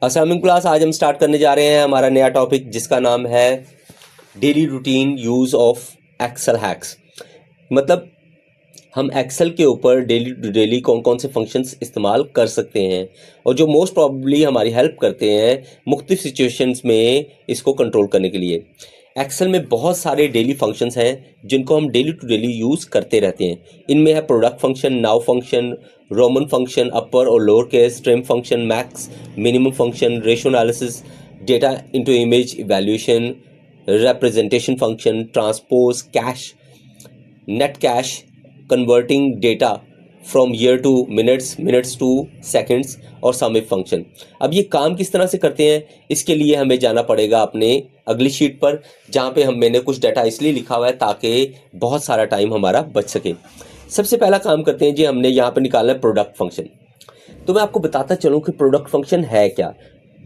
अस्सलाम क्लास, आज हम स्टार्ट करने जा रहे हैं हमारा नया टॉपिक जिसका नाम है daily routine use of excel hacks. मतलब हम एक्सेल के ऊपर डेली टू डेली कौन कौन से फंक्शंस इस्तेमाल कर सकते हैं और जो मोस्ट प्रॉब्ली हमारी हेल्प करते हैं मुख्तलिफ सिचुएशंस में इसको कंट्रोल करने के लिए। एक्सेल में बहुत सारे डेली फंक्शंस हैं जिनको हम डेली टू डेली यूज़ करते रहते हैं। इनमें है product function, now function, roman function, upper और lower case, trim function, max, minimum function, ratio analysis, data into image evaluation, representation function, transpose, cash, net cash, converting data from year to minutes, minutes to seconds और some if function. अब ये काम किस तरह से करते हैं, इसके लिए हमें जाना पड़ेगा अपने अगली शीट पर, जहाँ पे मैंने कुछ डाटा इसलिए लिखा हुआ है ताकि बहुत सारा टाइम हमारा बच सके। सबसे पहला काम करते हैं जी, हमने यहाँ पर निकालना है प्रोडक्ट फंक्शन। तो मैं आपको बताता चलूँ कि प्रोडक्ट फंक्शन है क्या।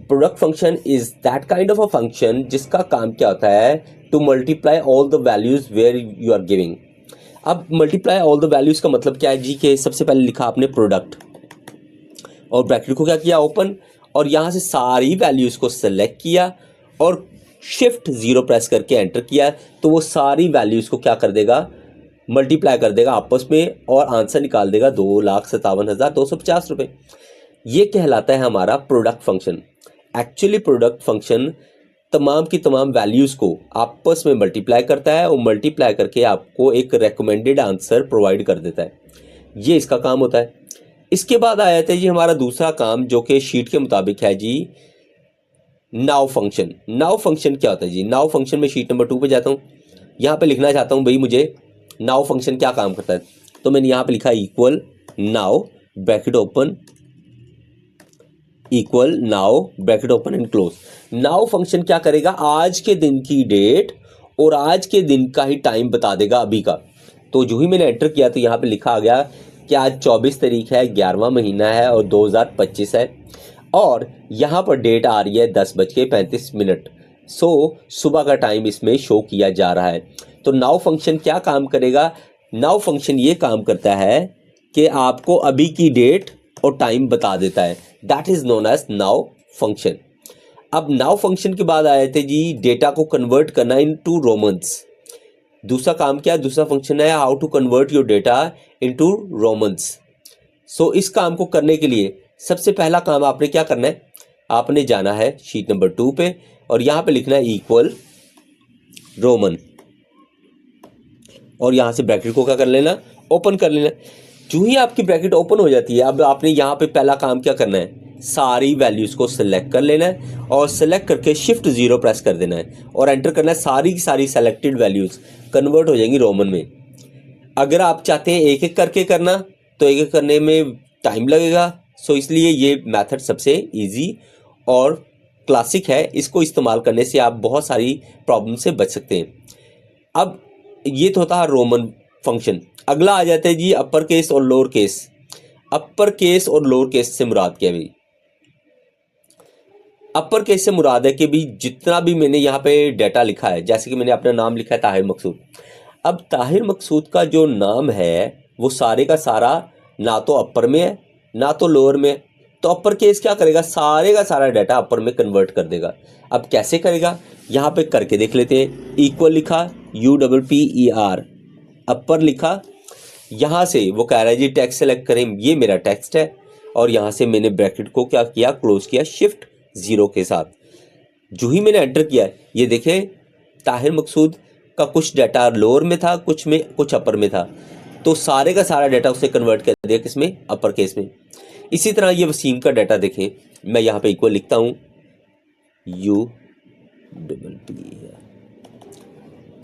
Product function is that kind of a function जिसका काम क्या होता है, to multiply all the values where you are giving. अब मल्टीप्लाई ऑल द वैल्यूज का मतलब क्या है जी, कि सबसे पहले लिखा आपने प्रोडक्ट और ब्रैकेट को क्या किया ओपन, और यहाँ से सारी वैल्यूज को सेलेक्ट किया और शिफ्ट 0 प्रेस करके एंटर किया, तो वो सारी वैल्यूज को क्या कर देगा, मल्टीप्लाई कर देगा आपस में और आंसर निकाल देगा 2,57,250 रुपये। ये कहलाता है हमारा product function. Actually product function तमाम की तमाम वैल्यूज़ को आपस में मल्टीप्लाई करता है और मल्टीप्लाई करके आपको एक रेकमेंडेड आंसर प्रोवाइड कर देता है। ये इसका काम होता है। इसके बाद आ जाता है जी हमारा दूसरा काम, जो कि शीट के मुताबिक है जी, नाउ फंक्शन। नाउ फंक्शन क्या होता है जी, नाउ फंक्शन में शीट नंबर 2 पे जाता हूँ। यहाँ पे लिखना चाहता हूँ भाई मुझे नाउ फंक्शन क्या काम करता है, तो मैंने यहाँ पे लिखा equal now bracket open, equal now bracket open and close. Now function क्या करेगा, आज के दिन की डेट और आज के दिन का ही टाइम बता देगा अभी का। तो जो ही मैंने एंटर किया तो यहाँ पे लिखा आ गया कि आज 24 तारीख है, 11वां महीना है और 2025 है, और यहाँ पर डेट आ रही है 10:35। सो सुबह का टाइम इसमें शो किया जा रहा है। तो नाउ फंक्शन क्या काम करेगा, नाउ फंक्शन ये काम करता है कि आपको अभी की डेट और टाइम बता देता है। That is known as now function. अब नाउ फंक्शन के बाद आए थे जी डेटा को कन्वर्ट करना इनटू रोमन्स। दूसरा काम क्या है, दूसरा फंक्शन है how to convert your data into romans. So इस काम को करने के लिए सबसे पहला काम आपने क्या करना है, आपने जाना है शीट नंबर 2 पे और यहाँ पे लिखना है इक्वल रोमन, और यहाँ से ब्रैकेट को क्या कर लेना, ओपन कर लेना। जो ही आपकी ब्रैकेट ओपन हो जाती है, अब आपने यहाँ पे पहला काम क्या करना है, सारी वैल्यूज को सिलेक्ट कर लेना है और सिलेक्ट करके शिफ्ट 0 प्रेस कर देना है और एंटर करना है। सारी की सारी सेलेक्टेड वैल्यूज कन्वर्ट हो जाएंगी रोमन में। अगर आप चाहते हैं एक एक करके करना तो एक एक करने में टाइम लगेगा, सो इसलिए ये मेथड सबसे इजी और क्लासिक है। इसको इस्तेमाल करने से आप बहुत सारी प्रॉब्लम से बच सकते हैं। अब ये तो होता है रोमन फंक्शन। अगला आ जाता है जी अपर केस और लोअर केस। अपर केस और लोअर केस से मुराद क्या है भाई, अपर केस से मुराद है कि भी जितना भी मैंने यहाँ पे डाटा लिखा है, जैसे कि मैंने अपना नाम लिखा है ताहिर मकसूद। अब ताहिर मकसूद का जो नाम है वो सारे का सारा ना तो अपर में है ना तो लोअर में है। तो अपर केस क्या करेगा, सारे का सारा डाटा अपर में कन्वर्ट कर देगा। अब कैसे करेगा, यहाँ पे करके देख लेते हैं। इक्वल लिखा UPPER, अपर लिखा, यहाँ से वो कह रहा है जी टेक्स्ट सेलेक्ट करें, ये मेरा टेक्स्ट है, और यहाँ से मैंने ब्रैकेट को क्या किया, क्लोज किया शिफ्ट 0 के साथ। जो ही मैंने एंटर किया, ये देखें ताहिर मकसूद का कुछ डाटा लोअर में था, कुछ अपर में था, तो सारे का सारा डाटा उससे कन्वर्ट कर दिया किसमें, अपर केस में। इसी तरह ये वसीम का डाटा देखें, मैं यहाँ पे इक्वल लिखता हूँ UPP,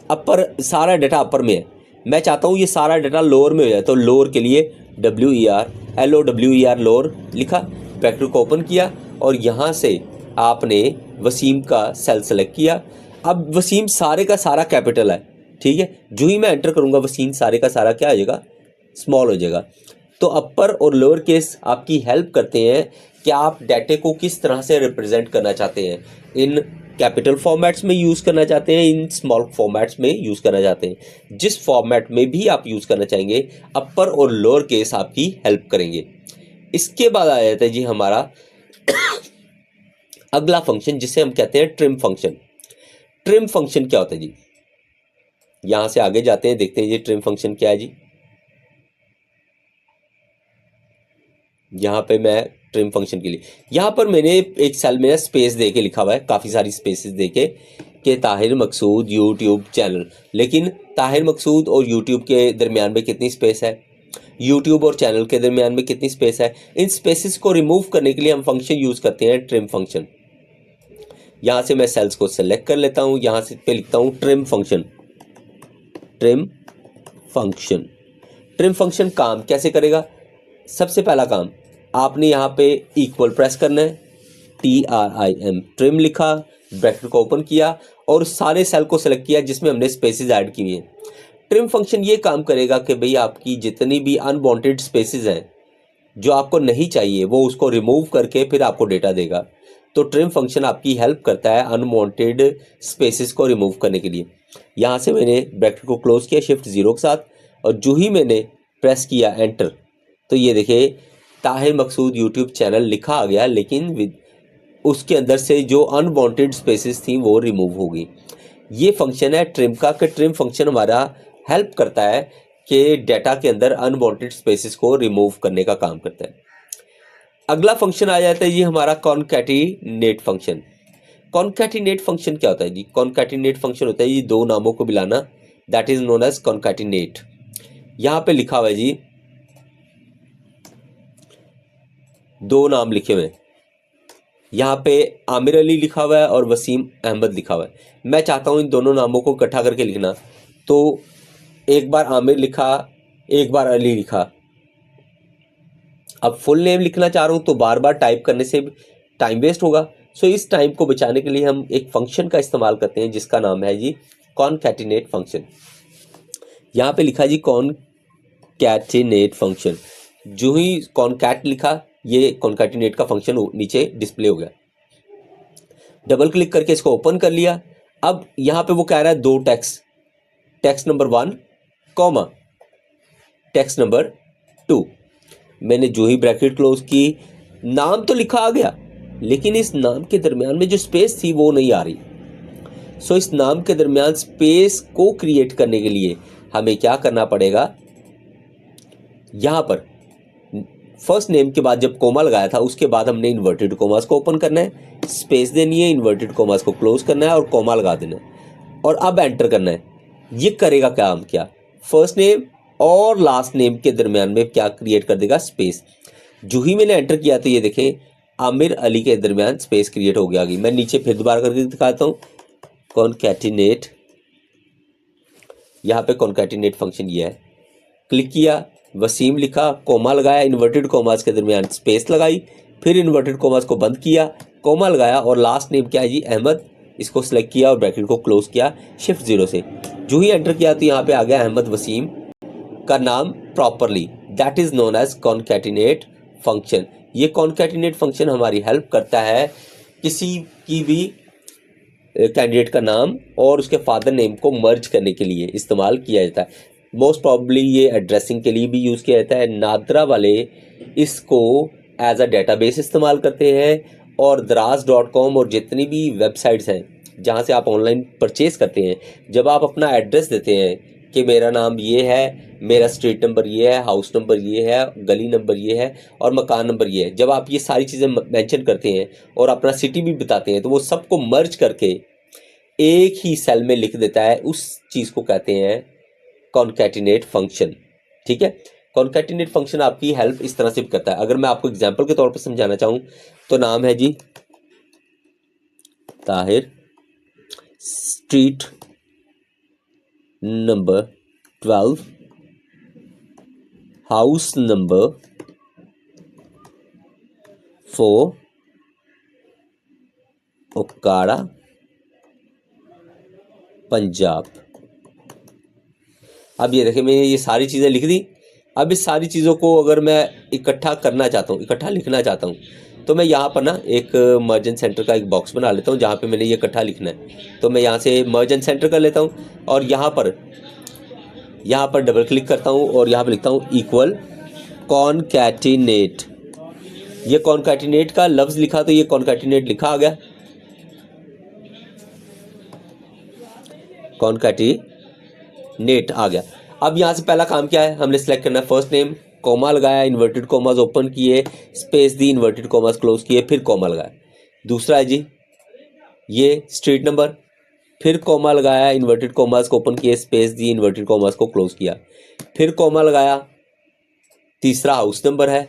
अपर, सारा डाटा अपर में है। मैं चाहता हूँ ये सारा डाटा लोअर में हो जाए, तो लोअर के लिए LOWER लोअर लिखा, ब्रैकेट को ओपन किया और यहाँ से आपने वसीम का सेल सेलेक्ट किया। अब वसीम सारे का सारा कैपिटल है, ठीक है। जो ही मैं एंटर करूँगा वसीम सारे का सारा क्या हो जाएगा, स्मॉल हो जाएगा। तो अपर और लोअर केस आपकी हेल्प करते हैं कि आप डाटे को किस तरह से रिप्रेजेंट करना चाहते हैं। इन कैपिटल फॉर्मेट्स में यूज़ करना चाहते हैं, इन स्मॉल फॉर्मेट्स में यूज़ करना चाहते हैं। जिस फॉर्मेट में भी आप यूज़ करना चाहेंगे, अपर और लोअर केस आपकी हेल्प करेंगे। इसके बाद आ जाता है जी हमारा अगला फंक्शन जिसे हम कहते हैं ट्रिम फंक्शन। ट्रिम फंक्शन क्या होता है जी, यहां से आगे जाते हैं, देखते हैं ये ट्रिम फंक्शन क्या है जी। यहाँ पे मैं ट्रिम फंक्शन के लिए, यहाँ पर मैंने एक सेल में स्पेस दे के लिखा हुआ है, काफ़ी सारी स्पेसेस दे के ताहिर मकसूद यूट्यूब चैनल। लेकिन ताहिर मकसूद और यूट्यूब के दरमियान में कितनी स्पेस है, यूट्यूब और चैनल के दरमियान में कितनी स्पेस है, इन स्पेसेस को रिमूव करने के लिए हम फंक्शन यूज़ करते हैं ट्रिम फंक्शन। यहाँ से मैं सेल्स को सेलेक्ट कर लेता हूँ, यहाँ से पे लिखता हूँ trim function. Trim function, trim function काम कैसे करेगा? सबसे पहला काम, आपने यहाँ पे इक्वल प्रेस करना है, TRIM, ट्रिम लिखा, ब्रैकेट को ओपन किया और सारे सेल को सेलेक्ट किया जिसमें हमने स्पेसेस ऐड की हैं। ट्रिम फंक्शन ये काम करेगा कि भाई आपकी जितनी भी अनवांटेड स्पेसेस हैं जो आपको नहीं चाहिए वो उसको रिमूव करके फिर आपको डेटा देगा। तो ट्रिम फंक्शन आपकी हेल्प करता है अनवांटेड स्पेसेस को रिमूव करने के लिए। यहाँ से मैंने ब्रैकेट को क्लोज किया शिफ्ट 0 के साथ, और जो ही मैंने प्रेस किया एंटर, तो ये देखिए ताहिर मकसूद यूट्यूब चैनल लिखा आ गया, लेकिन उसके अंदर से जो अनवांटेड स्पेसेस थी वो रिमूव हो गई। ये फंक्शन है ट्रिम का, कि ट्रिम फंक्शन हमारा हेल्प करता है कि डाटा के अंदर अनवांटेड स्पेसेस को रिमूव करने का काम करता है। अगला फंक्शन आ जाता है जी हमारा कॉनकैटिनेट फंक्शन। कॉनकैटिनेट फंक्शन क्या होता है जी? कॉनकैटिनेट फंक्शन होता है ये दो नामों को मिलाना, that is known as concatenate. यहाँ पे लिखा हुआ है जी, दो नाम लिखे हुए हैं, यहाँ पे आमिर अली लिखा हुआ है और वसीम अहमद लिखा हुआ है। मैं चाहता हूँ इन दोनों नामों को इकट्ठा करके लिखना, तो एक बार आमिर लिखा, एक बार अली लिखा। अब फुल नेम लिखना चाह रहा हूँ तो बार बार टाइप करने से टाइम वेस्ट होगा। सो इस टाइम को बचाने के लिए हम एक फंक्शन का इस्तेमाल करते हैं जिसका नाम है जी कॉनकैटिनेट फंक्शन। यहाँ पे लिखा जी कॉनकैटिनेट फंक्शन, जो ही कॉनकैट लिखा ये कॉनकैटिनेट का फंक्शन नीचे डिस्प्ले हो गया। डबल क्लिक करके इसको ओपन कर लिया। अब यहाँ पे वो कह रहा है दो text number 1 comma text number 2। मैंने जो ही ब्रैकेट क्लोज की, नाम तो लिखा आ गया लेकिन इस नाम के दरमियान में जो स्पेस थी वो नहीं आ रही। सो इस नाम के दरमियान स्पेस को क्रिएट करने के लिए हमें क्या करना पड़ेगा, यहाँ पर फर्स्ट नेम के बाद जब कोमा लगाया था उसके बाद हमने इन्वर्टेड कोमास को ओपन करना है, स्पेस देनी है, इन्वर्टेड कोमास को क्लोज करना है और कोमा लगा देना है और अब एंटर करना है। ये करेगा काम क्या, फर्स्ट नेम और लास्ट नेम के दरमियान में क्या क्रिएट कर देगा, स्पेस। जो ही मैंने एंटर किया तो ये देखें आमिर अली के दरमियान स्पेस क्रिएट हो गया। मैं नीचे फिर दोबारा करके दिखाता हूँ, कॉनकैटिनेट, यहाँ पे कॉनकैटिनेट फंक्शन ये है। क्लिक किया, वसीम लिखा, कोमा लगाया, इन्वर्टेड कोमास के दरमियान स्पेस लगाई, फिर इन्वर्टेड कोमास को बंद किया, कोमा लगाया और लास्ट नेम क्या है जी अहमद, इसको सिलेक्ट किया और ब्रैकेट को क्लोज किया शिफ्ट 0 से। जो ही एंटर किया तो यहाँ पे आ गया अहमद वसीम का नाम properly, that is known as concatenate function. ये कॉनकैटिनेट फंक्शन हमारी हेल्प करता है किसी की भी कैंडिडेट का नाम और उसके फादर नेम को मर्ज करने के लिए इस्तेमाल किया जाता है। मोस्ट प्रॉब्ली ये एड्रेसिंग के लिए भी यूज़ किया जाता है। नादरा वाले इसको एज अ डेटाबेस इस्तेमाल करते हैं और दराज.com और जितनी भी वेबसाइट्स हैं जहाँ से आप ऑनलाइन परचेज़ करते हैं, जब आप अपना एड्रेस देते हैं कि मेरा नाम ये है, मेरा स्ट्रीट नंबर ये है, हाउस नंबर ये है, गली नंबर ये है और मकान नंबर ये है, जब आप ये सारी चीज़ें मेंशन करते हैं और अपना सिटी भी बताते हैं तो वो सबको मर्ज करके एक ही सेल में लिख देता है। उस चीज़ को कहते हैं कॉनकैटिनेट फंक्शन। ठीक है, कॉनकैटिनेट फंक्शन आपकी हेल्प इस तरह से भी करता है। अगर मैं आपको एग्जांपल के तौर पर समझाना चाहूँ तो नाम है जी Tahir, street number 12, house number 4, Okara, Punjab. अब ये देखिए मैंने ये सारी चीज़ें लिख दी। अब इस सारी चीज़ों को अगर मैं इकट्ठा करना चाहता हूँ, इकट्ठा लिखना चाहता हूँ, तो मैं यहाँ पर ना एक मर्ज एंड सेंटर का एक बॉक्स बना लेता हूँ जहाँ पे मैंने ये इकट्ठा लिखना है। तो मैं यहाँ से मर्ज एंड सेंटर कर लेता हूँ और यहाँ पर डबल क्लिक करता हूँ और यहाँ पर लिखता हूँ इक्वल कॉनकैटिनेट ये कॉन्कैटिनेट का लफ्ज लिखा तो ये कॉन्कैटिनेट लिखा आ गया, कॉन्कैटिनेट आ गया। अब यहाँ से पहला काम क्या है, हमने सेलेक्ट करना है फर्स्ट नेम, कॉमा लगाया, इन्वर्टेड कॉमास ओपन किए, स्पेस दी, इन्वर्टेड कॉमास क्लोज किए, फिर कॉमा लगाया। दूसरा है जी ये स्ट्रीट नंबर, फिर कॉमा लगाया, इन्वर्टेड कॉमास को ओपन किए, स्पेस दी, इन्वर्टेड कॉमास को क्लोज किया, फिर कॉमा लगाया। तीसरा हाउस नंबर है,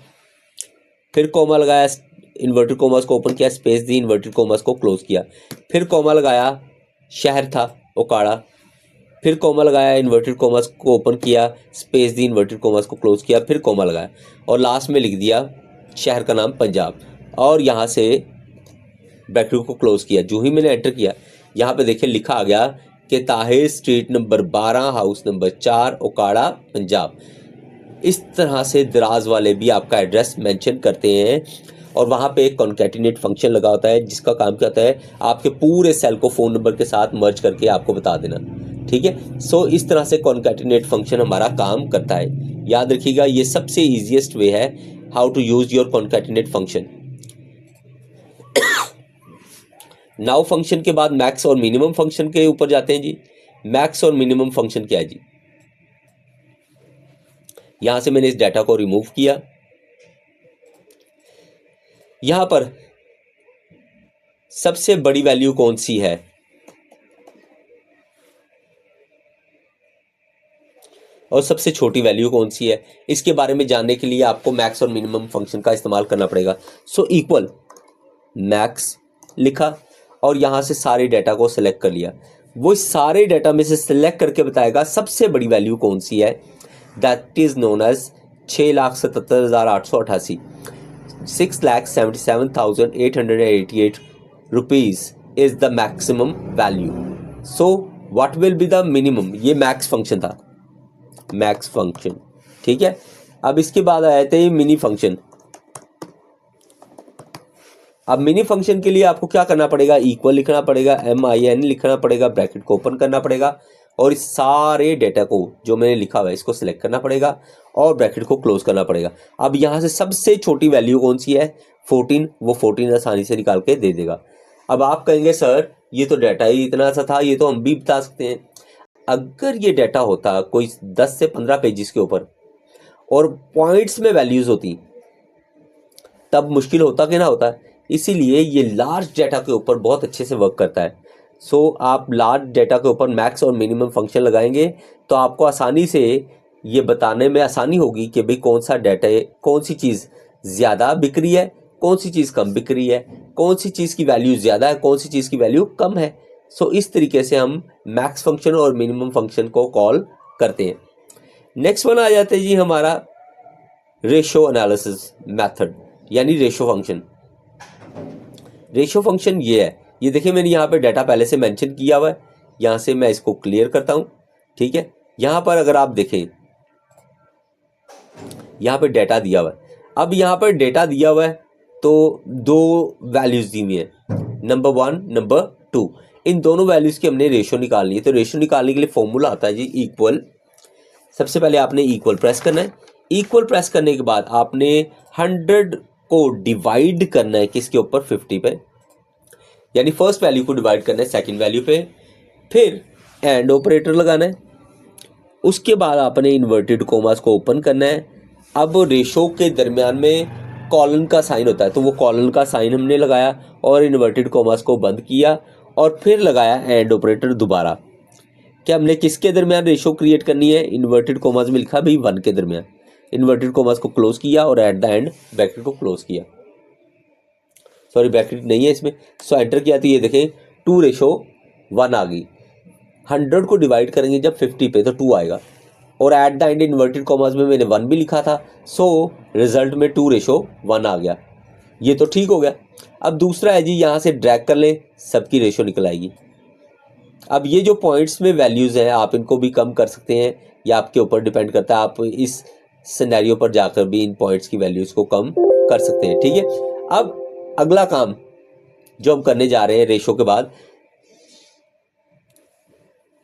फिर कॉमा लगाया, इन्वर्टेड कॉमास को ओपन किया, स्पेस दी, इन्वर्टेड कॉमास को क्लोज किया, फिर कॉमा लगाया, शहर था ओकाड़ा, फिर कॉमा लगाया, इन्वर्टेड कॉमास को ओपन किया, स्पेस दी, इन्वर्टेड कॉमास को क्लोज किया, फिर कॉमा लगाया और लास्ट में लिख दिया शहर का नाम पंजाब और यहाँ से ब्रैकेट को क्लोज किया। जो ही मैंने एंटर किया यहाँ पे देखिए लिखा आ गया कि Tahir street number 12 house number 4 Okara Punjab. इस तरह से दराज वाले भी आपका एड्रेस मेंशन करते हैं और वहाँ पे एक कॉन्कैटिनेट फंक्शन लगा होता है जिसका काम क्या होता है, आपके पूरे सेल को फ़ोन नंबर के साथ मर्ज करके आपको बता देना। ठीक है, सो इस तरह से कॉन्कैटिनेट फंक्शन हमारा काम करता है। याद रखिएगा ये सबसे ईजिएस्ट वे है how to use your concatenate function. Now function के बाद मैक्स और मिनिमम फंक्शन के ऊपर जाते हैं जी। मैक्स और मिनिमम फंक्शन क्या है जी, यहां से मैंने इस डाटा को रिमूव किया। यहां पर सबसे बड़ी वैल्यू कौन सी है, और सबसे छोटी वैल्यू कौन सी है, इसके बारे में जानने के लिए आपको मैक्स और मिनिमम फंक्शन का इस्तेमाल करना पड़ेगा। सो इक्वल मैक्स लिखा और यहां से सारे डाटा को सिलेक्ट कर लिया। वो सारे डाटा में से सिलेक्ट करके बताएगा सबसे बड़ी वैल्यू कौन सी है, that is known as 6,77,888 6,77,888 rupees is the maximum value. So what will be the minimum, ये मैक्स फंक्शन था, मैक्स फंक्शन। ठीक है, अब इसके बाद आए थे मिनी फंक्शन। अब मिनी फंक्शन के लिए आपको क्या करना पड़ेगा, इक्वल लिखना पड़ेगा, MIN लिखना पड़ेगा, ब्रैकेट को ओपन करना पड़ेगा और इस सारे डेटा को जो मैंने लिखा हुआ है इसको सिलेक्ट करना पड़ेगा और ब्रैकेट को क्लोज करना पड़ेगा। अब यहाँ से सबसे छोटी वैल्यू कौन सी है, 14, वो 14 आसानी से निकाल के दे देगा। अब आप कहेंगे सर ये तो डाटा ही इतना सा था, ये तो हम भी बता सकते हैं। अगर ये डाटा होता कोई 10 से 15 पेजेस के ऊपर और पॉइंट्स में वैल्यूज होती तब मुश्किल होता कि ना होता। इसीलिए ये लार्ज डाटा के ऊपर बहुत अच्छे से वर्क करता है। सो आप लार्ज डाटा के ऊपर मैक्स और मिनिमम फंक्शन लगाएंगे तो आपको आसानी से ये बताने में आसानी होगी कि भाई कौन सा डाटा है, कौन सी चीज़ ज़्यादा बिक रही है, कौन सी चीज़ कम बिक रही है, कौन सी चीज़ की वैल्यू ज़्यादा है, कौन सी चीज़ की वैल्यू कम है। सो इस तरीके से हम मैक्स फंक्शन और मिनिमम फंक्शन को कॉल करते हैं। नेक्स्ट वन आ जाते हैं जी हमारा रेशो एनालिसिस मेथड, यानी रेशो फंक्शन। रेशो फंक्शन ये है, ये देखिए मैंने यहाँ पे डाटा पहले से मेंशन किया हुआ है, यहाँ से मैं इसको क्लियर करता हूँ। ठीक है, यहाँ पर अगर आप देखें यहाँ पे डाटा दिया हुआ है। अब यहाँ पर डाटा दिया हुआ है तो दो वैल्यूज दी हुई है, नंबर 1 नंबर 2। इन दोनों वैल्यूज की हमने रेशो निकालनी है। तो रेशो निकालने के लिए फॉर्मूला आता है जी इक्वल। सबसे पहले आपने इक्वल प्रेस करना है। इक्वल प्रेस करने के बाद आपने 100 को डिवाइड करना है किसके ऊपर, 50 पे, यानी फर्स्ट वैल्यू को डिवाइड करना है सेकंड वैल्यू पे। फिर एंड ऑपरेटर लगाना है। उसके बाद आपने इन्वर्टेड कोमास को ओपन करना है। अब रेशो के दरमियान में कॉलन का साइन होता है तो वो कॉलन का साइन हमने लगाया और इन्वर्टेड कोमास को बंद किया और फिर लगाया एंड ऑपरेटर दोबारा। क्या हमने किसके दरमियान रेशो क्रिएट करनी है, इन्वर्टेड कोमास में लिखा भाई 1 के दरमियान। इन्वर्टेड कोमास को क्लोज किया और एट द एंड ब्रैकेट को क्लोज किया, सॉरी ब्रैकेट नहीं है इसमें। सो एंटर किया तो ये देखें 2:1 आ गई। 100 को डिवाइड करेंगे जब 50 पे तो 2 आएगा और at the end inverted commas में मैंने 1 भी लिखा था। सो रिजल्ट में 2:1 आ गया। ये तो ठीक हो गया। अब दूसरा है जी, यहाँ से ड्रैग कर लें, सबकी रेशो निकल आएगी। अब ये जो पॉइंट्स में वैल्यूज़ हैं आप इनको भी कम कर सकते हैं या आपके ऊपर डिपेंड करता है, आप इस सिनेरियो पर जाकर भी इन पॉइंट्स की वैल्यूज़ को कम कर सकते हैं। ठीक है, अब अगला काम जो हम करने जा रहे हैं रेशो के बाद,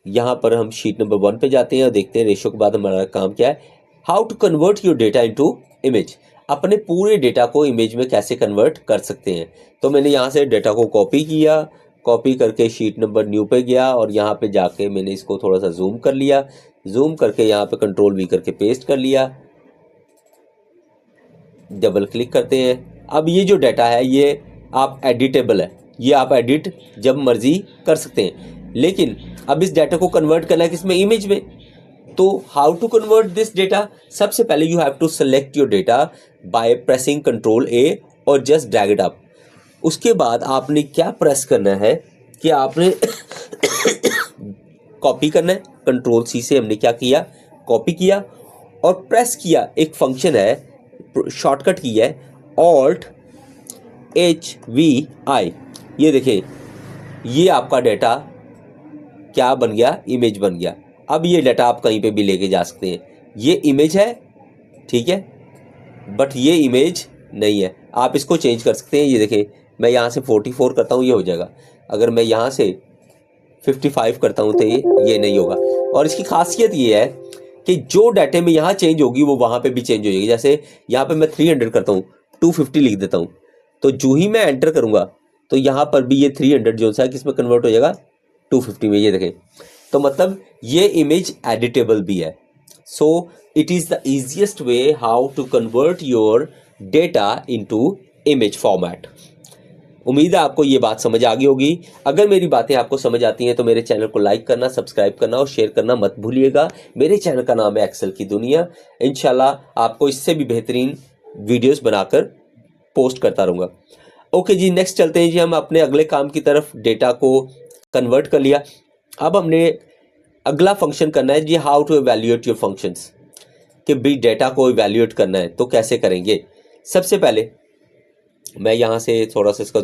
यहाँ पर हम शीट नंबर 1 पे जाते हैं और देखते हैं रेशो के बाद हमारा काम क्या है, how to convert your data into image. अपने पूरे डेटा को इमेज में कैसे कन्वर्ट कर सकते हैं। तो मैंने यहाँ से डेटा को कॉपी किया, कॉपी करके शीट नंबर न्यू पे गया और यहाँ पे जाके मैंने इसको थोड़ा सा जूम कर लिया, जूम करके यहाँ पे कंट्रोल वी करके पेस्ट कर लिया, डबल क्लिक करते हैं। अब ये जो डाटा है ये आप एडिटेबल है, ये आप एडिट जब मर्जी कर सकते हैं, लेकिन अब इस डाटा को कन्वर्ट करना है किसमें, इमेज में। तो how to convert this data, सबसे पहले you have to select your data by pressing control A और जस्ट ड्रैग इट अप। उसके बाद आपने क्या प्रेस करना है कि आपने कॉपी करना है, कंट्रोल सी से हमने क्या किया, कॉपी किया और प्रेस किया, एक फंक्शन है शॉर्टकट की है ऑल्ट HVI। ये देखिए ये आपका डाटा क्या बन गया, इमेज बन गया। अब ये डाटा आप कहीं पे भी लेके जा सकते हैं, ये इमेज है ठीक है, बट ये इमेज नहीं है, आप इसको चेंज कर सकते हैं। ये देखिए मैं यहाँ से 44 करता हूँ, ये हो जाएगा। अगर मैं यहाँ से 55 करता हूँ तो ये नहीं होगा। और इसकी खासियत ये है कि जो डाटे में यहाँ चेंज होगी वो वहाँ पे भी चेंज हो जाएगी। जैसे यहाँ पे मैं 300 करता हूँ, 250 लिख देता हूँ, तो जो ही मैं एंटर करूँगा तो यहाँ पर भी ये 300 जो सा है किस में कन्वर्ट हो जाएगा, 250 में। ये देखें, तो मतलब ये इमेज एडिटेबल भी है। So it is the easiest way how to convert your data into image format. उम्मीद है आपको ये बात समझ आ गई होगी। अगर मेरी बातें आपको समझ आती हैं तो मेरे चैनल को लाइक करना, सब्सक्राइब करना और शेयर करना मत भूलिएगा। मेरे चैनल का नाम है एक्सेल की दुनिया। इंशाल्लाह आपको इससे भी बेहतरीन वीडियोस बनाकर पोस्ट करता रहूँगा। ओके जी, नेक्स्ट चलते हैं जी हम अपने अगले काम की तरफ। डेटा को कन्वर्ट कर लिया, अब हमने अगला फंक्शन करना है जी, how to evaluate your functions, कि भी डेटा को एवेल्यूएट करना है तो कैसे करेंगे। सबसे पहले मैं यहाँ से थोड़ा सा इसका